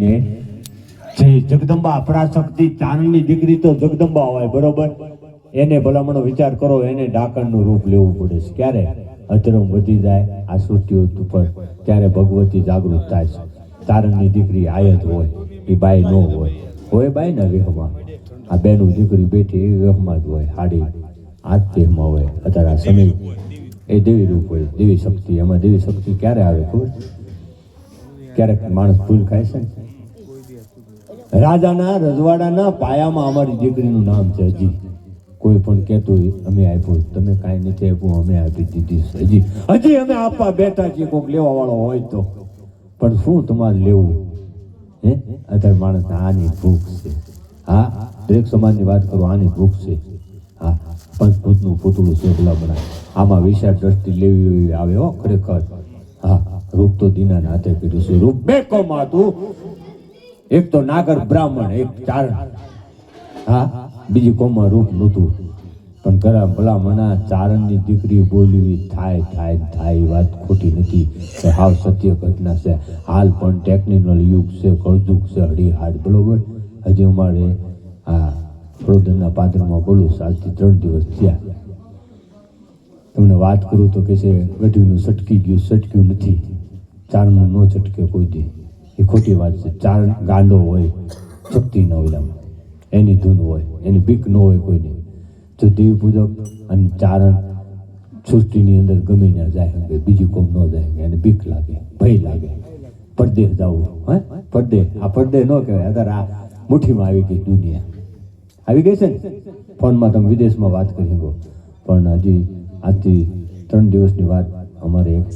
ને જે જગદંબા પરાશક્તિ ચારણની દીકરી તો જગદંબા હોય બરોબર, એને ભલામણો વિચાર કરો, એને ડાકણનું રૂપ લેવું પડે છે. ક્યારે અધર્મ વધી જાય આ સૃષ્ટિ ઉપર ત્યારે ભગવતી જાગૃત થાય છે. ચારણની દીકરી આયત હોય એ બાઈ ન હોય બાઈ ના વેહમાં, આ બેનું દીકરી બેઠી એ વેહમાં જ હોય, હાડી આ જ દેહમાં હોય. અત્યારે આ સમય એ દેવી રૂપ હોય, દેવી શક્તિ. એમાં દેવી શક્તિ ક્યારે આવે ખબર? ક્યારેક માણસ ભૂલ ખાય છે. રાજાના રજવાડાના પાયામાં અમારી દીકરીનું નામ છે. હજી કોઈ પણ કહેતું અમે આપ્યું, તમે કાંઈ નથી આપ્યું, અમે આપી દીધી. હજી અમે આપવા બેઠા છીએ. કોઈક લેવા વાળો હોય તો, પણ શું તમારે લેવું? હે અત્યારે માણસ આની ભૂખ છે. હા, દરેક સમાજની વાત કરું, આની ભૂખ છે. હા, પંચભૂતનું પૂતળું છે ભલા બનાવે. આમાં વિશાળ દ્રષ્ટિ લેવી આવે હો ખરેખર. હા, રૂપ તો દીનાના હાથે કર્યું છે. રૂપ બે કોમાં હતું, એક તો નાગર બ્રાહ્મણ, એક ચારણ. હા, બીજી કોમમાં રૂપ નહોતું. પણ ઘણા ભલામણા ચારણની દીકરી બોલવી થાય વાત ખોટી નથી. હાવ સત્ય ઘટના છે. હાલ પણ ટેકનિકલ યુગ છે, કળયુગ છે, હડીહાડ બરોબર. હજી અમારે આ પ્રોદનના પાદરમાં બોલું, આજથી 3 દિવસ થયા. તમને વાત કરું તો કે છે ગઢવીનું સટકી ગયું, સટક્યું નથી. ચારણનું ન સટકે કોઈ દી, એ ખોટી વાત છે. ચારણ ગાંડો હોય, શક્તિ ન હોય, એની ધૂન હોય, એની બીક ન હોય કોઈને. જો દેવી પૂજક અને ચારણ સૃષ્ટિની અંદર ગમે ત્યાં જાય, બીજી કોમ ન જાય, એને બીક લાગે, ભય લાગે. પરદેશ જવું, હા પરદે, આ પરદે ન કહેવાય. અત્યારે આ મુઠ્ઠીમાં આવી ગઈ દુનિયા, આવી ગઈ છે ને. ફોનમાં તમે વિદેશમાં વાત કરી શકો, પણ હજી આજથી 3 દિવસની વાત. અમારે એક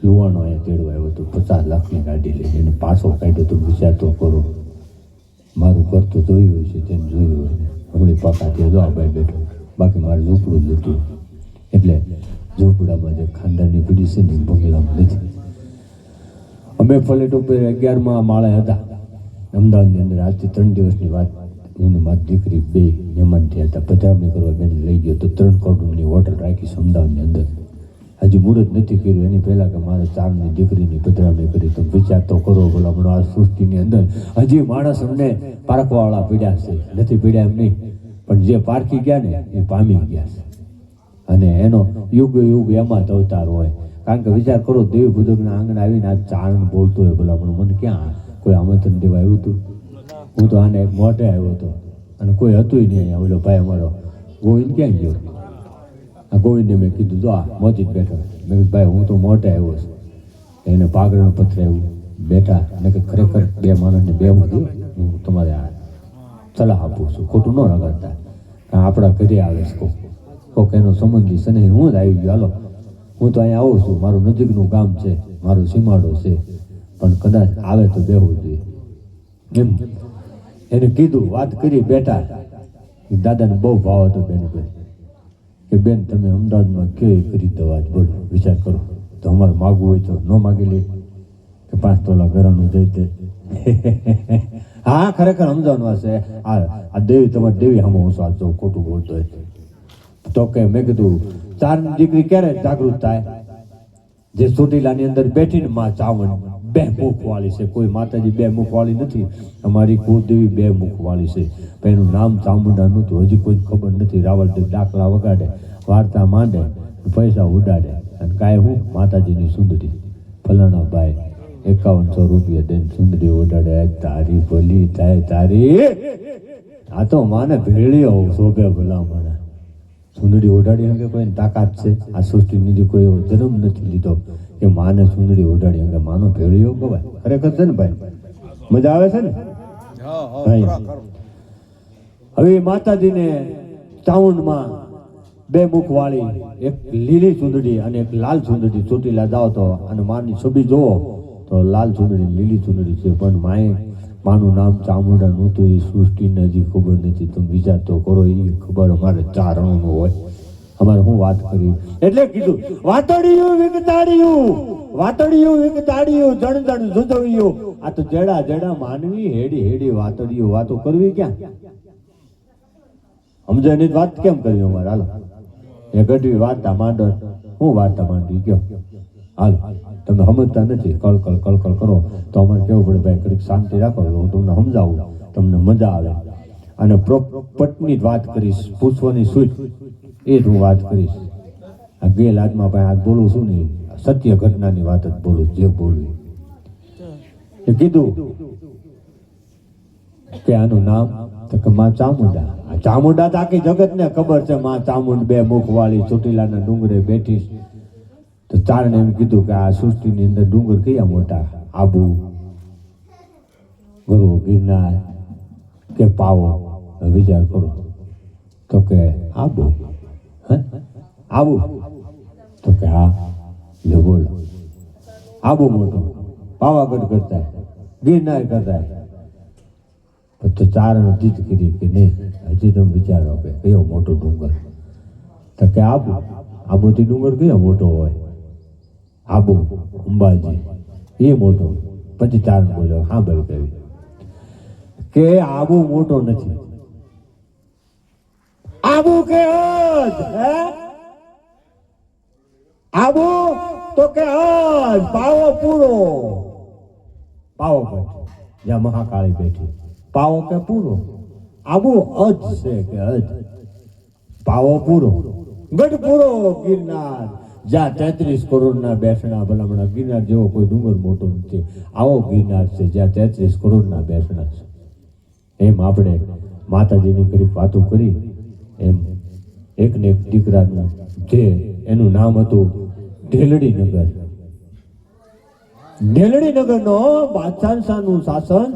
લુવાણો અહીંયા તેડવા આવ્યો હતો, 50 લાખની ગાડી લઈને, એને પાછો કાઢ્યો તો. વિચાર તો કરો, મારું ઘર તો જોયું હોય છે, તેને જોયું હોય ને. હમણાં પાકા ત્યાં જો ભાઈ બેઠો, બાકી મારે ઝૂંપડું જ હતું. એટલે ઝૂંપડામાં જે ખાનદાનની પીડી છે ને, બંગલામાં નથી. અમે ફ્લેટ ઉપર 11મા માળે હતા અમદાવાદની અંદર. આજથી 3 દિવસની વાત. હું મારી દીકરી બે મહેમાન થયા હતા, પધરામણી કરવા બેન લઈ ગયો તો 3 કરોડની હોટલ રાખી છે અમદાવાદની અંદર. હજી મુહૂર્ત નથી કર્યું એની પહેલાં કે મારે ચારણની દીકરીની પધરામણી કરી. તો વિચાર તો કરો ભલામણો, આ સૃષ્ટિની અંદર હજી માણસ અમને પારખવાવાળા પીડ્યા છે. નથી પીડ્યા એમ નહીં, પણ જે પારખી ગયા ને એ પામી ગયા છે. અને એનો યુગ એમાં જ અવતાર હોય. કારણ કે વિચાર કરો, દેવી પૂજકના આંગણે આવીને આ ચારણ બોલતો હોય ભલામણો. મને ક્યાં કોઈ આમંત્રણ દેવા આવ્યું હતું? હું તો આને એક મોઢે આવ્યો હતો અને કોઈ હતું નહીં અહીંયા. ઓલો ભાઈ અમારો ગોવિંદ ક્યાં ગયો? આ ગોવિંદને મેં કીધું જો આ મોતી જ બેઠો. મેં કીધું ભાઈ હું તો મોઢે આવ્યો છું. એને પાઘડીને પથરાયું, બેઠા. અને કે ખરેખર 2 માણસને બેહવું દઉં, હું તમારે આ સલાહ આપું છું, ખોટું ન રગાડતા. આપણા ઘરે આવે છે કોક એનો સંબંધી છે ને, હું જ આવી ગયો. હાલો, હું તો અહીંયા આવું છું, મારું નજીકનું ગામ છે, મારો સીમાડો છે, પણ કદાચ આવે તો બેહવું જોઈએ એમ એને કીધું. વાત કરી, બેઠા. દાદાને બહુ ભાવ હતો બેન કે બેન તમે અમદાવાદમાં કેવી કરી દવા જ બોલો. વિચાર કરો તો અમારે માગવું હોય તો ન માગી લે કે 5 તોલા ઘરાનું જઈ તે. હા, ખરેખર સમજાવવાનું છે. આ દેવી, તમારી દેવી સામે હું સાથ જાઉં, ખોટું બોલતો હોય તો કે મેં કીધું ચારણની દીકરી ક્યારે જાગૃત થાય? જે ચોટીલાની અંદર બેઠીને માં ચાવણ 2 મુખ વાળી છે. કોઈ માતાજી 2 મુખ વાળી નથી. અમારી કુળદેવી 2 મુખ વાળી છે. પણ એનું નામ ચામુંડા નહોતું. હજી કોઈ ખબર નથી. રાવળદેવ ડાકલા વગાડે, વાર્તા માંડે, પૈસા ઉડાડે, અને કાંઈ હું માતાજીની સુંદરી ફલાણા ભાઈ 5100 રૂપિયા દઈને સુંદરી ઉડાડે. તારી ભલી થાય તારી. આ તો માને ભેળીઓ શોભે ભલામણ. સુંદરી ઉડાડી અંગે કોઈને તાકાત છે? આ સૃષ્ટિની કોઈ એવો જન્મ નથી લીધો કે માને સુંદરી ઉડાડી અંગે. માનો ભેળીઓ કહેવાય. ખરેખર છે ને ભાઈ? મજા આવે છે ને? હવે માતાજીને ચામુંડમાં 2 મુખ વાળી, એક લીલી સુંદરી અને એક લાલ સુંદરી. ચોટીલા જાઓ તો અને માની છબી જોવો તો લાલ સુંદરી, લીલી સુંદરી છે. પણ માનું નામ ચામુંડા નહોતું. એ સૃષ્ટિને હજી ખબર નથી. તમે વિચાર તો કરો. એ ખબર અમારે ચારણોનું હોય. અમારે હું વાત કરી એટલે કીધું વાતડિયું વિકતાડિયું જણ જુદવ્યું. આ તો જેડા માનવી હેડી વાતડિયું વાતો કરવી ક્યાં? સમજાય નહીં વાત કેમ કરવી અમારે? હાલો, એ ગઢવી વાર્તા માંડો. હું વાર્તા માંડવી ગયો હાલ તમે સમજતા નથી, કલ કરો તો અમારે કેવું પડે ભાઈ ઘડીક શાંતિ રાખો, હું તમને સમજાવું, તમને મજા આવે. અને પ્રોપર્ટની જ વાત કરીશ, પૂછવાની સૂચ એ જ હું વાત કરીશ. આ ગેલ હાથમાં ભાઈ હાથ બોલું છું ને, સત્ય ઘટનાની વાત જ બોલું, જે બોલવું એ કીધું કે આનું નામ તો કે માં ચામુંડા. આ ચામુંડા તો આખી જગતને ખબર છે, માં ચામુંડ બે મુખવાળી ચોટીલાના ડુંગરે બેઠી. તો ચારણે એમ કીધું કે આ સૃષ્ટિની અંદર ડુંગર કયા મોટા, આબુ, ગુરુ, ગિરનાર કે પાવો? વિચાર કરો. તો કે આબુ. આબુ? તો કે હા. લે બોલો, આબુ મોટો, પાવાગઢ કરતા, ગિરનાર કરતા. તો ચારણ જીત કરી કે નહીં, હજી તમે વિચારો કે કયો મોટો ડુંગર? તો કે આબુ. આબુથી ડુંગર કયો મોટો હોય? આબુ, અંબાજી એ મોટો. પછી ચારણ બોલ્યો, હા ભાઈ કેવી કે આબુ મોટો નથી. આબુ કે હે આબુ? તો કે પાવો પૂરો, પાવો જ્યાં મહાકાળી બેઠી, પાવો કે પૂરો. આબુ અજ છે કે અજ, પાવો પૂરો, ગઢ પૂરો, ગિરનાર જ્યાં 33 કરોડના બેસણા. ભલામણા ગિરનાર જેવો કોઈ ડુંગર મોટો નથી. આવો ગિરનાર છે જ્યાં 33 કરોડના બેસણા છે. એમ આપણે માતાજીની ઘડીક વાતો કરી, એમ એક ને એક દીકરાનું જે એનું નામ હતું ઢેલડી નગર. ઢેલડી નગરનો બાદશાહનું શાસન.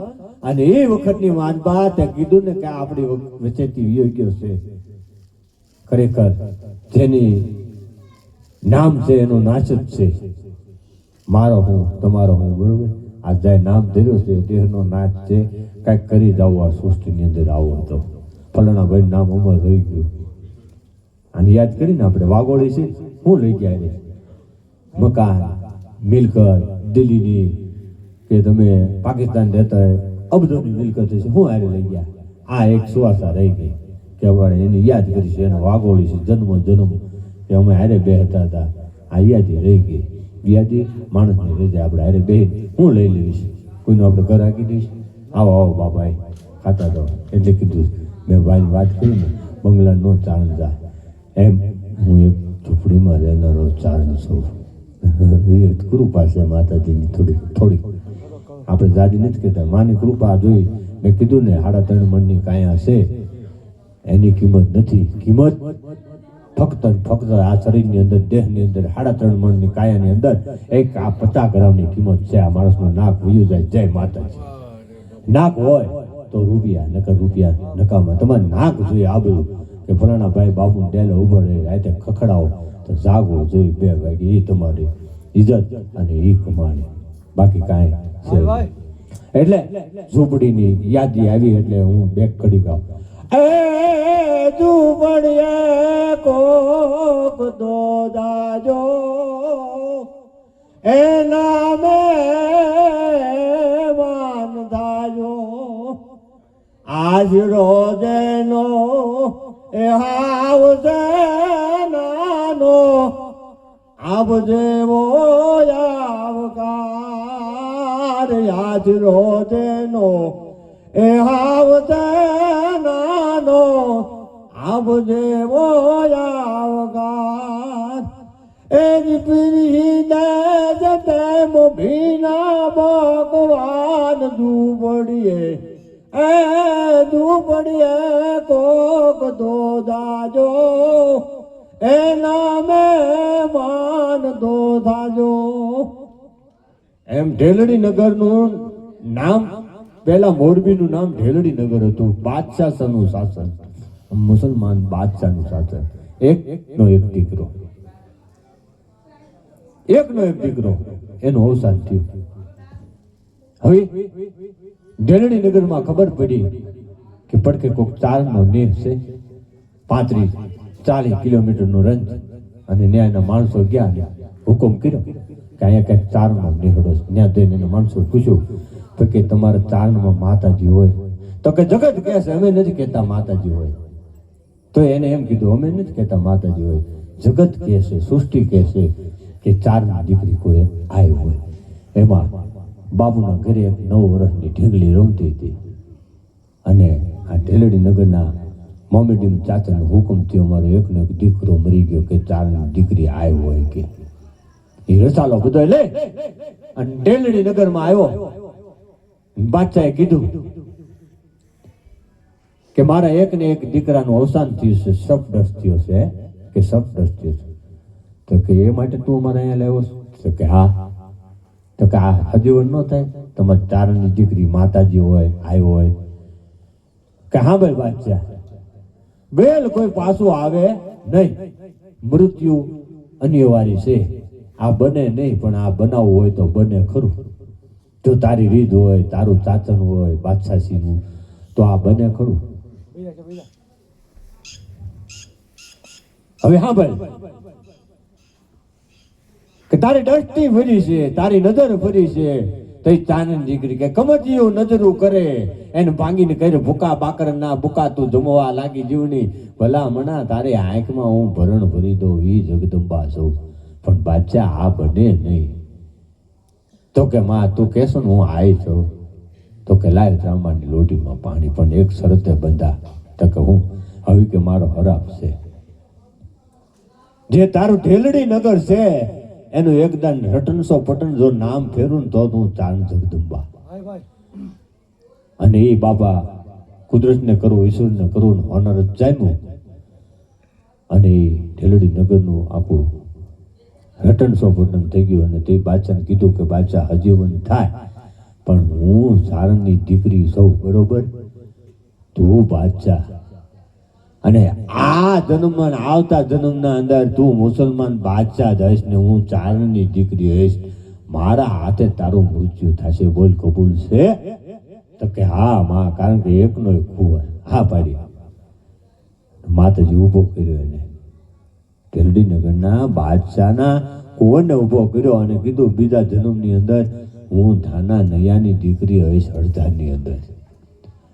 અને એ વખતની માનબા તે કીધું ને કે આપણી વચ્ચેથી વિયો ગયો છે. ખરેખર જેની નામ છે એનો નાશ જ છે. મારો હું, તમારો હું, બરોબર? આ જાય નામ ધર્યો છે દેહનો નાશ છે. કાંઈક કરી જાવ આ સૃષ્ટિની અંદર આવો તો ફલાણા ભાઈ નામ અમર રહી ગયું. અને યાદ કરીને આપણે વાગોળી છે હું લઈ ગયા રે, મકાન, મિલકત, દિલ્હીની કે તમે પાકિસ્તાન રહેતા હોય અબધોની મિલકત છે, હું હારે લઈ ગયા. આ એક સુવાસા રહી ગઈ કે અમારે એની યાદ કરી છે, એનો વાગોળી છે જન્મ કે અમે હારે બે હતા. આ યાદી રહી ગઈ. યાદી માણસની રહી જાય. આપણે હારે બે હું લઈ લેવીશ, કોઈનું આપણે ઘર આગી દઈશ. આવો બાબા ખાતા દો. એટલે કીધું મેં ભાઈ વાત કરી ને, બંગલા નો ચારણ જા. એમ હું એક ઝૂંપડીમાં રહેનારો ચારણ છું. કૃપા છે માતાજીની થોડી. આપણે જાજી નથી કહેતા, માની કૃપા જોઈ. મેં કીધું ને 3.5 મણની કાયા છે, એની કિંમત નથી. કિંમત ફક્ત આ શરીરની અંદર, દેહની અંદર 3.5 મણની કાયાની અંદર એક આ 50 ગ્રામની કિંમત છે. આ માણસનું નાક વયું જાય. જય માતાજી. નાક હોય તો રૂપિયા, નકર રૂપિયા નકામા. તમારે નાક જોઈએ આબરું કે ફલાણા ભાઈ બાપુ ડેલે ઉભો રહે, રાતે ખખડાવો તો જાગવું જોઈએ 2 વાગે. એ તમારી ઇજ્જત અને એ કમાણી, બાકી કાંઈ છે. એટલે ઝૂંપડીની યાદી આવી એટલે હું બેક કરી ગાઉં. એ ઝૂંપડીએ કોક દો દાજો, એ નામે માન દાજો. આજ રોજનો એ આવજે નાનો, આવજેવો આવકાર. આજ રોજનો એ આવજે નાનો, આવજેવો આવકાર. એની પીરી દે તેમ ભીના ભગવાન ઝૂંપડીએ, એ ઝૂંપડીએ કોક દો દાજો, એ નામે માન દો દાજો. એમ ઢેલડી નગરનું નામ, પહેલા મોરબીનું નામ ઢેલડી નગર હતું. બાદશાહનું શાસન, મુસલમાન બાદશાહનું શાસન. એકનો એક દીકરો એનું અવસાન થયું. હવે ઢેલડી નગરમાં ખબર પડી કે પડકે કોક ચારણનો નેહ છે, 35-40 કિલોમીટરનો રંજ. અને ન્યાયના માણસો ગયા, હુકમ કર્યો કે અહીંયા કંઈક ચારણનો નેહડો છે. ત્યાં જઈને એના માણસો પૂછ્યું કે તમારા ચારણમાં માતાજી હોય? તો કે જગત કહે છે અમે નથી કહેતા માતાજી હોય. તો એને એમ કીધું અમે નથી કહેતા માતાજી હોય, જગત કહે છે, સૃષ્ટિ કહે છે કે ચારની દીકરી કોઈ આવી હોય. એમાં બાબુના ઘરે એક 9 વર્ષની ઢીંગલી રમતી હતી અને આ ઢેલડી નગરના મોમેડીમ ચાચાનો હુકમ થયો, અમારો એકનો એક દીકરો મરી ગયો કે ચારની દીકરી આવી હોય કે એ રસાલો બધો લે અને ઢેલડી નગરમાં આવ્યો. બાદશાહે કીધું કે મારા એક ને એક દીકરાનું અવસાન થયું છે, સપડસ થયો છે કે સપડસ થયો છે. તો કે એ માટે તું અમારે અહીંયા લાવ્યો છે? તો કે હા. તો કે આ હજીવન ન થાય? તમારી ચારની દીકરી માતાજી હોય આવ્યો હોય કે હા ભાઈ બાદશાહ, બેલ કોઈ પાછું આવે નહીં, મૃત્યુ અનિવાર્ય છે. આ બને નહીં પણ આ બનાવવું હોય તો બને ખરું. જો તારી રીત હોય, તારું ચાચન હોય બાદશાહસીનું, તો આ બને ખરું. હવે હા ભાઈ કે તારી દ્રષ્ટિ ફરી છે, તારી નજર ફરી છે, તો ચાની દીકરી કે કમતિયું નજરું કરે એને ભાંગીને કહે ભૂકા બાકર ના ભૂકા તું જમવા લાગી જીવની ભલા મના તારે આંખમાં હું ભરણ ભરી દઉં ઈ જગદંબા સૌ. પણ બાદશાહ આ બને નહીં. તો કે માં તું કહેશો ને હું આવી છું. તો કે લાય ત્રાંબાની લોટીમાં પાણી, પણ એક શરતે બંધા. તો કે હું હવે કે મારો હરાપ છે, જે તારું ઢેલડી નગર છે એનું એકદમ રટનસો પટન જો નામ ફેરું ને તો હું ચારણ જગદંબા. અને એ બાબા કુદરતને કરું, ઈશ્વરને કરું, હોનર જ જામ્યું. અને એ ઢેલડી નગરનું આખું રટનસો પટન થઈ ગયું. અને તે બાદશાહને કીધું કે બાદશાહ હજીવન થાય પણ હું ચારણની દીકરી સૌ, બરોબર? તું બાદશાહ અને આ જન્મમાં આવતા જન્મના અંદર તું મુસલમાન બાદશાહ જ હઈશ ને હું ચારણની દીકરી હઈશ. મારા હાથે તારું મૃત્યુ થશે. બોલ કબૂલ છે? તો કે હા માં, કારણ કે એકનો એક કુંવર. હા પાડી. માતાજી ઊભો કર્યો એને ઢેલડી નગરના બાદશાહના કુંવરને ઊભો કર્યો અને કીધું બીજા જન્મની અંદર હું ધાના નૈયાની દીકરી હઈશ હળદારની અંદર,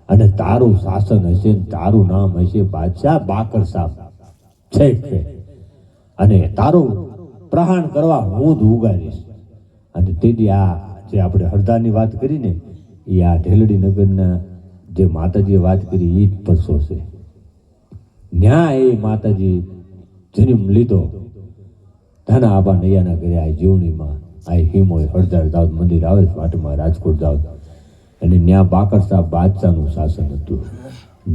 અને તારું શાસન હશે, તારું નામ હશે બાદશાહ બાકર સાહેબ છે, અને તારું પ્રહાણ કરવા હું જ ઉગાડીશ. અને તેથી આ જે આપણે હળદારની વાત કરી ને એ આ ઢેલડી નગરના જે માતાજીએ વાત કરી એ જ પરસો છે. ન્યા એ માતાજી જન્મ લીધો ધાના આબા નૈયાના ઘરે. આ જીવણીમાં આ હિમોય હળદર દાઉદ મંદિર આવે વાટમાં રાજકોટ દાઉદ, અને ત્યાં બાકર સાહેબ બાદશાહનું શાસન હતું.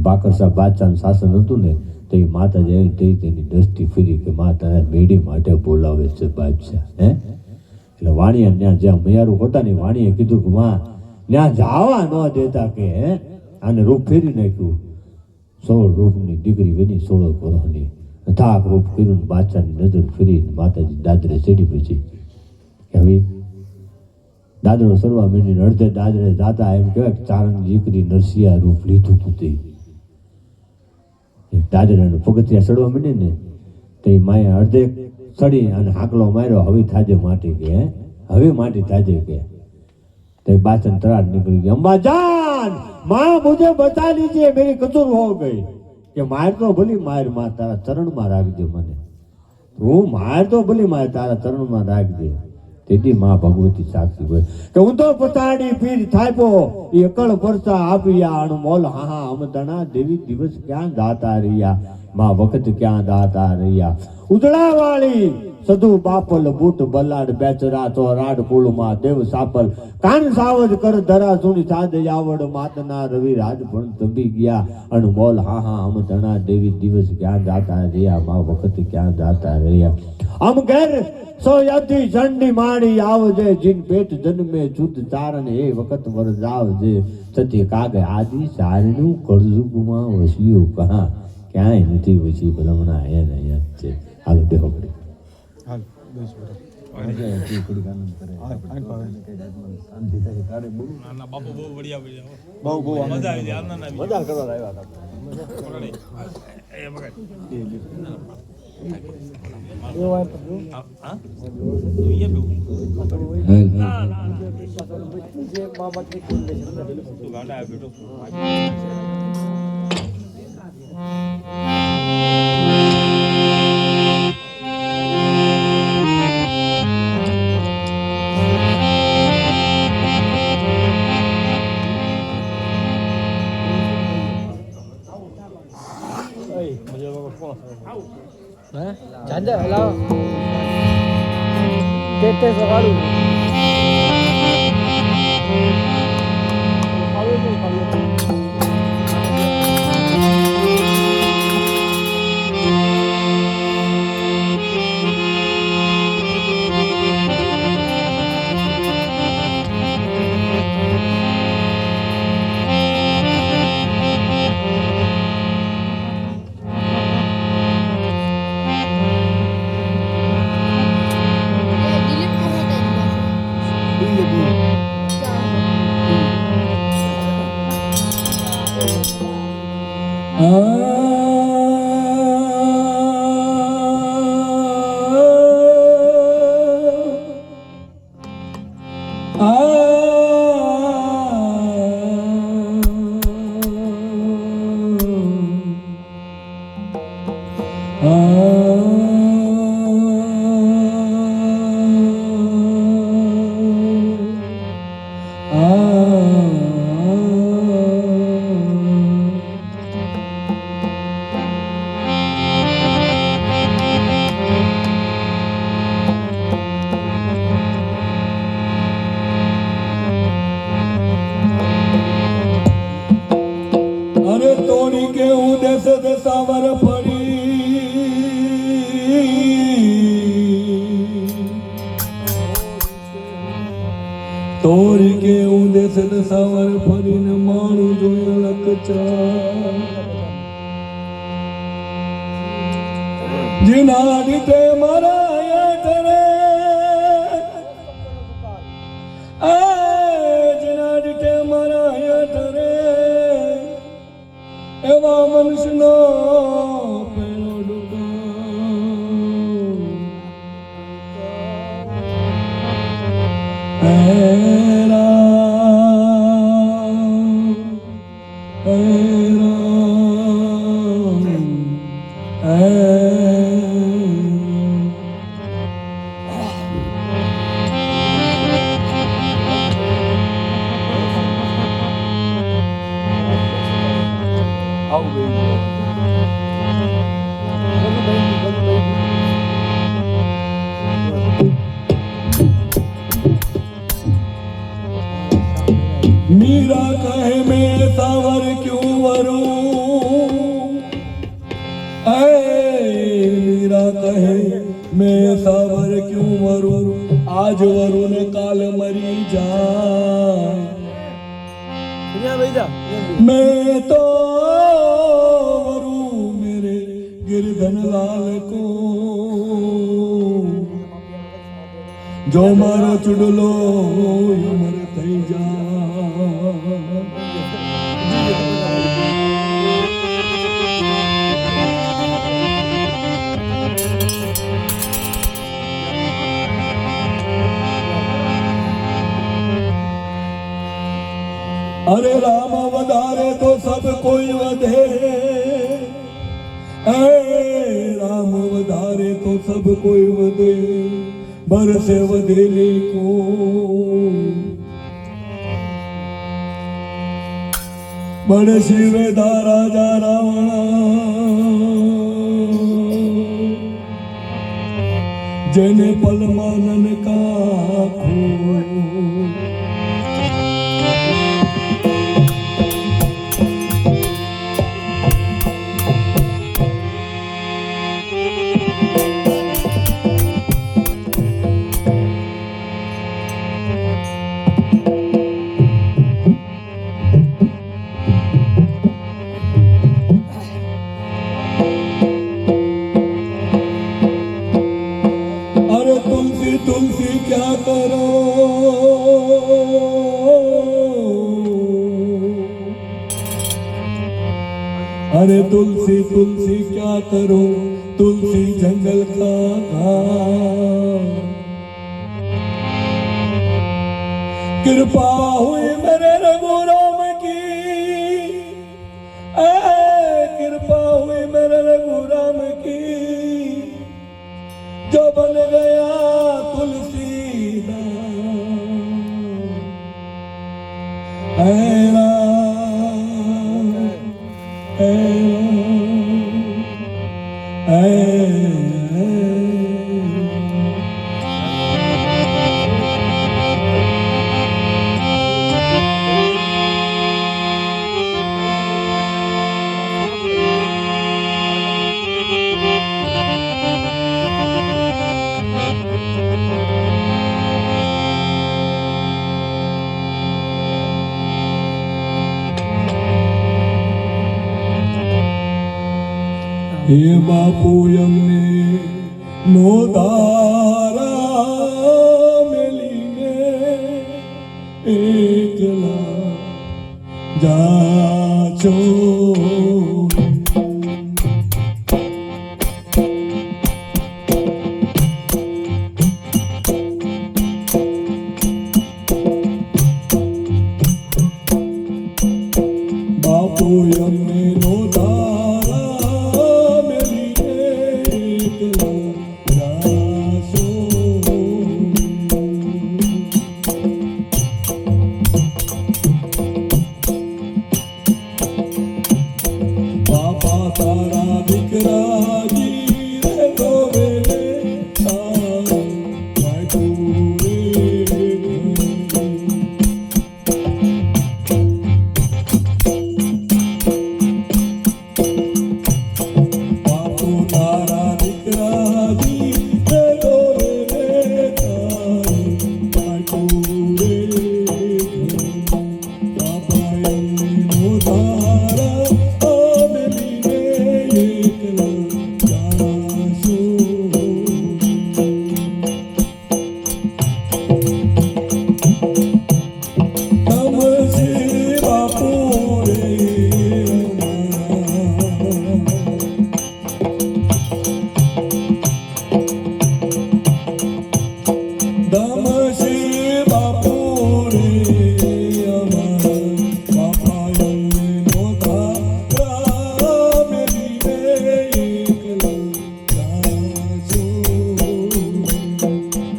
બાકર સાહેબ બાદશાહનું શાસન હતું ને તો એ માતાજી તેની દ્રષ્ટિ ફરી કે માં તને મેળી માટે બોલાવે છે બાદશાહ. એટલે વાણિયા ત્યાં જ્યાં મયારું હતા ને વાણીએ કીધું કે માં ત્યાં જવા ન દેતા કે આને રૂપ ફેરી નાખ્યું. 16 રૂપની દીકરી બની 16 વર્ષની થાક રૂપ કર્યું. બાદશાહની નજર ફરી માતાજી દાદરે ચડી પછી હવે દાદરો સરવા મીંડીને અડધે દાદરે જાતા એમ કહેવાય કે ચારણની દીકરી નરસિંહ રૂપ લીધું હતું. તે દાદરાનું પગથિયા ચડવા મીંડી ને તે માએ અડધે ચડી અને હાકલો માર્યો, હવે થાજે માટી કે હવે માટી થાજે કે. તે બાચન તરાટ નીકળી ગઈ, અંબા જાન माँ मुझे बता लीजिए मेरी कसूर हो गई. કે માર તો ભલી માર માં તારા ચરણમાં રાખજે મને, હું માર તો ભલી માર તારા ચરણમાં રાખજે. તેથી માં ભગવતી સાક્ષી હોય કે હું તો પતાડી પીર થાપો એ અકળ પરસા આપ્યા અણમોલ હા અમદણા દેવી દિવસ ક્યાં દાતા રહ્યા, માં વખત ક્યાં દાતા રહ્યા. ઉજળા વાળી સદુ બાપલ બૂટ બલાડ બેચરા ચોરાડ કુળમાં દેવ સાપલ કાન સાવજ કર ધરા સુણી સાદ આવડ માતના રવિ રાજ પણ તબી ગયા અણમોલ હા અમદણા દેવી દિવસ ક્યાં દાતા રહ્યા, માં વખત ક્યાં દાતા રહ્યા. અમ ઘેર સોયાથી ચંડી માડી આવજે જીન પેટ જન્મે જુદ ચારણ એ વખત વરજાવજે. સત્ય કાગે આદિ સારનું કરજુગમાં વસ્યું કહા ક્યાંય નથી વસી ભલમણા એને યાદ છે. હાલો બેહો પડી હાલ બેસ મજા કરવા આવ્યા હતા. જાંજા હલાવો તે સવાળું તોડી કે હું દેશ દેશાવર ફરી તોડી કે હું દેશ દેશાવર ફરીને માણું જોયું લકચા જીના દીતે મારા યાતરે જીના દીતે મારા યાતરે એવા મનુષ્યનો પેલો मीरा कहे मैं सावर क्यों वरूं मीरा कहे मैं सावर क्यों वरूं आज वरूं ने काल मरी जाए मैं तो वरूं मेरे गिरधन लाल को जो मारो चुडलो उमर थई जा अरे राम वधारे तो सब कोई वधे राम वधारे तो सब कोई वधे बरसे वधेली को बड़े शिवे दा राजा रावण जेने पलमानन का खो तुलसी क्या करो अरे तुलसी तुलसी क्या करो तुलसी जंगल का घास कृपा हुई मेरे रघुराम की कृपा हुई मेरे रघुराम की जो बन गया હે બાપુ અમને નો દારા મેલીને એકલા જાચો બાપુ અમને નો દારા મેલીને એકલા જાચો બાપા તારા દીકરા જીરે ગોવે તારે વાટુરે બાપુ તારા દીકરા જીરે ગોવે તારે વાટુરે બાપા એમને નો તારા મેલીને એકલા જાશો નમસ્તે બાપુ રે નમસ્તે બાપુ રે અમારા બાપા એમને નો તારા મેલીને એકલા જાશો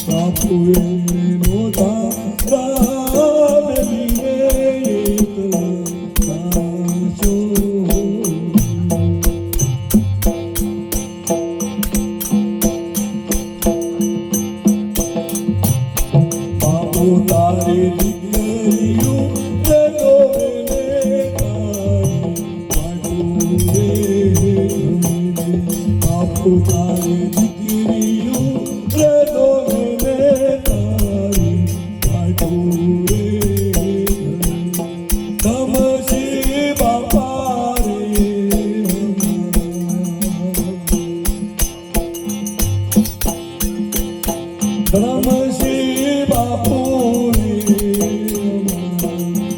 બાપુ એમને નો તારા મેલીને એકલા જાશો બાપુ તારી દીકરીઓ રે ગોવે તારી વાટુરે બાપુ તારી દીકરીઓ રે ગોવે તારી વાટુરે નમસ્તે બાપા રે નમસ્તે બાપુ રે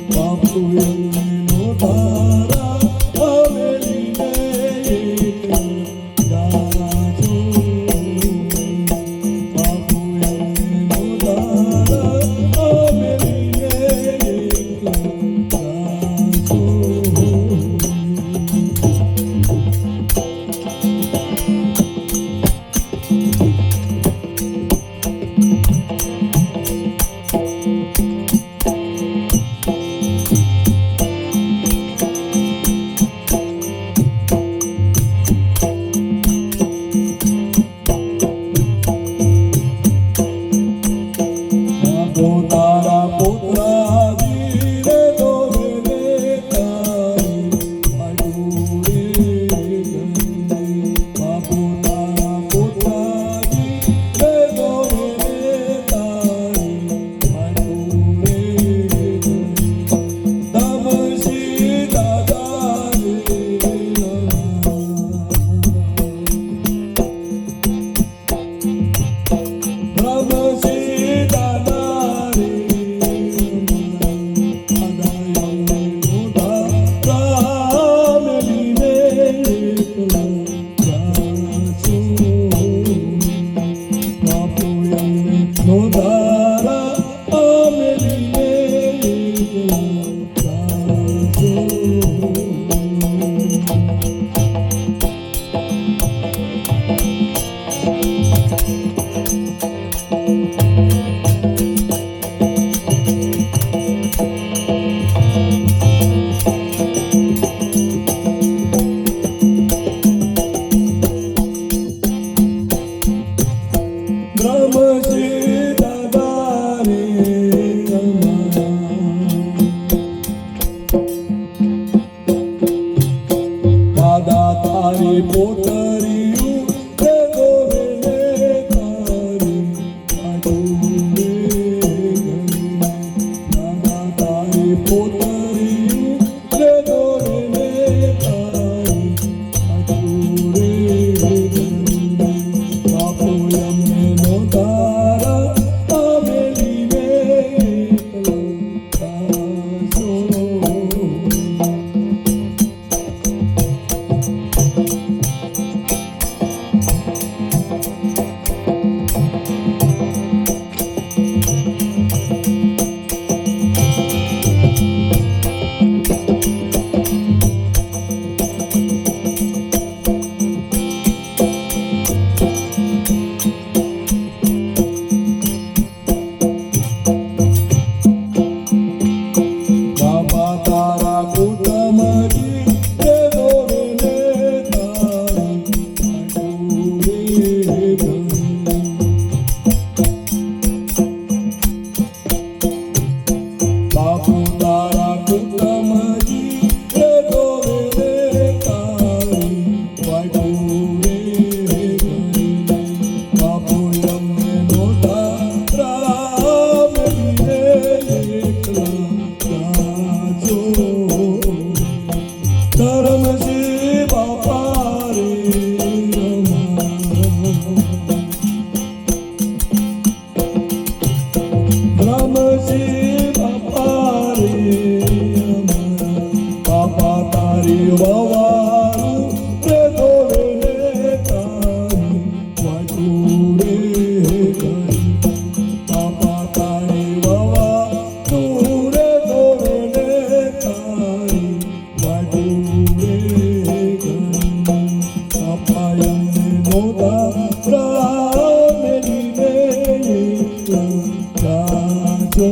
બાપુ એમને નો તારા મેલીને એકલા જાજો બાપુ એમને નો તારા મેલીને એકલા જાજો બાપુ તારા પુત્રા જીરે ગોવે તારી વાટુરે બાપુ તારા પુત્રા જીરે ગોવે તારી વાટુરે નમસ્તે દાદા રે નમસ્તે દાદા રે દાદા એમને નો તારા મેલીને એકલા જાશો બાપુ એમને નો તારા મેલીને એકલા જાશો નમસ્તે દાદા રે દાદા તારી પોતરીઓ રે ગોવે તારી વાટુરે દાદા તારી પોતરીઓ રે ગોવે તારી વાટુરે વવારું રે દોડે રે તારી વાટું રે કરી બાપા તારી વવારું રે દોડે રે તારી વાટું રે કરી બાપા એમને નોતા રામેલી મેલી જાજો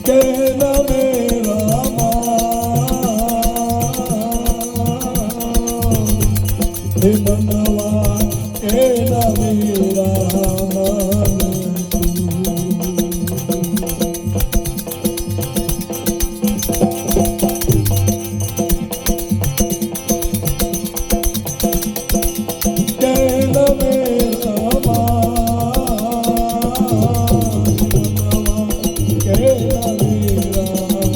કેના મેરા હે મનવા કેના મેરા કેના મેરા કેના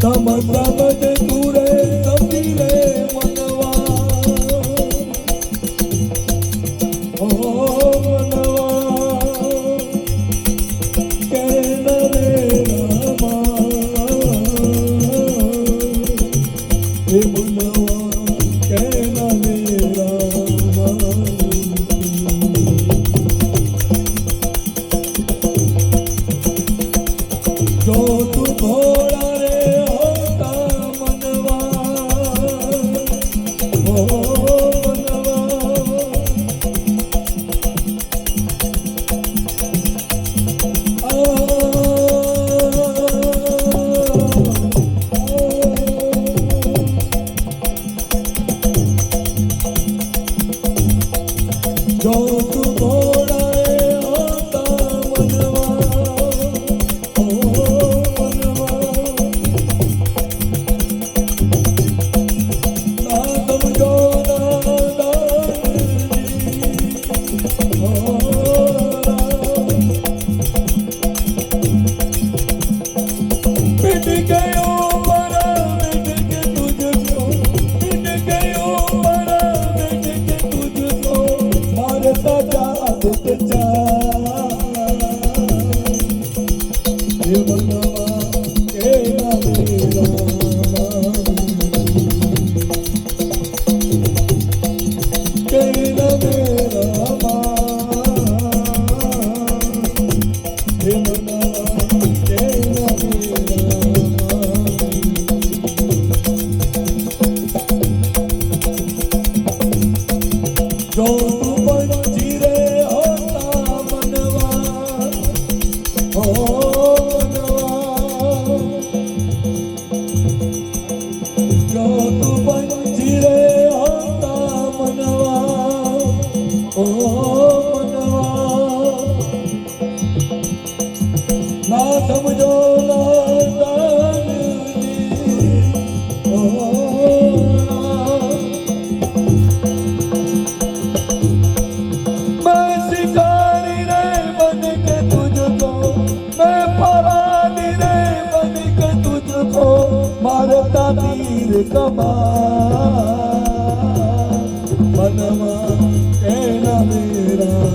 તમ સમજ તુરે સમજી રે મનવા ઓ મનવા કેન રે રામા હે મનવા કેન રે રામા જો તું ભોળા રે હોતા મનવા ઓ જો તું ભોળા રે હોતા જો તું પંછી રે હોતા મનવા ઓ મનવા જો તું પંછી રે હોતા મનવા ઓ મનવા ના સમજો ના દાનજી ઓ મારતા તીર કમા મનવા કેના મેરા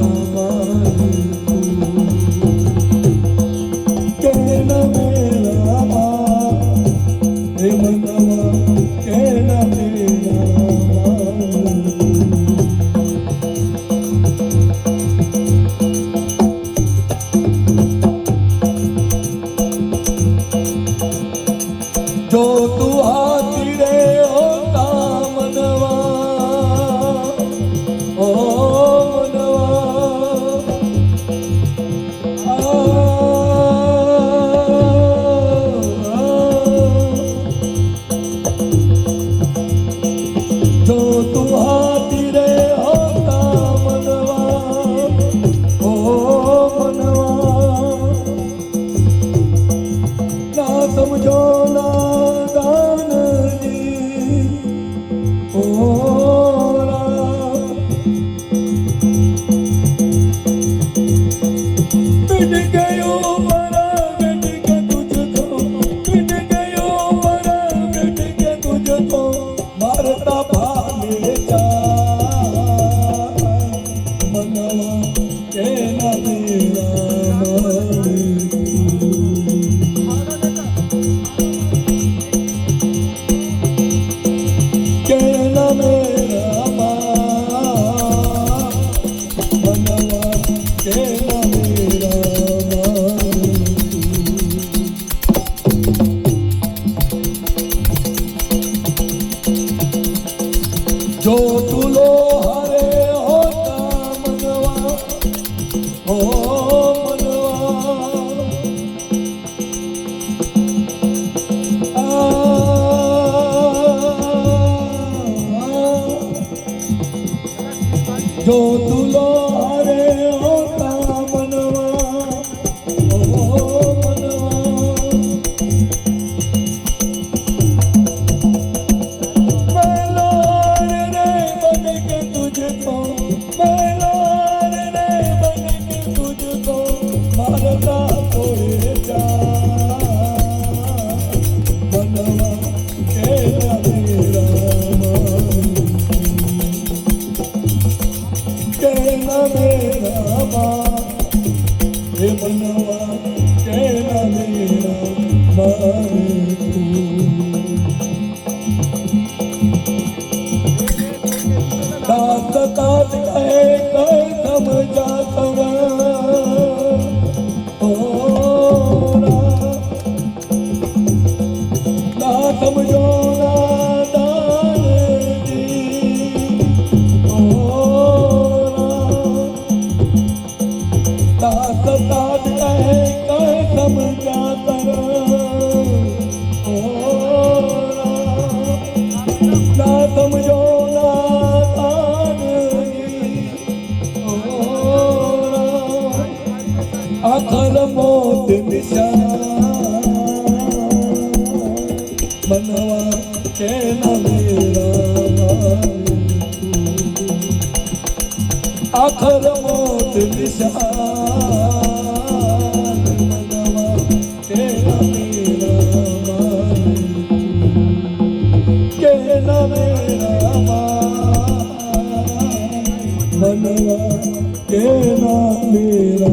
કેના મેરા હે મનવા કેના મેરા જો તું હાથી રે હોતા મનવા ઓ મનવા જો તું હાથી રે હોતા મનવા ઓ મનવા ના સમજો ના દાનજી ઓ मिट गयो मरा मिट के तुझको मिट जो तुलो हरे होता मनवा ओ मनवा मैलान रे बन के तुझको मैलान रे बन के तुझको मारता कोई जा मनवा के मेरा कहना मेरा माँ हे मनवा कहना मेरा मारे दात दात कहे कर समझा कर ना समझो ना दान जी दात दात कहे कर समझा कर ना समझो ना दान आखर मौत निशान मनवा कहना मेरा आखर मौत निशान मनवा कहना मेरा कहना मेरा मनवा कहना मेरा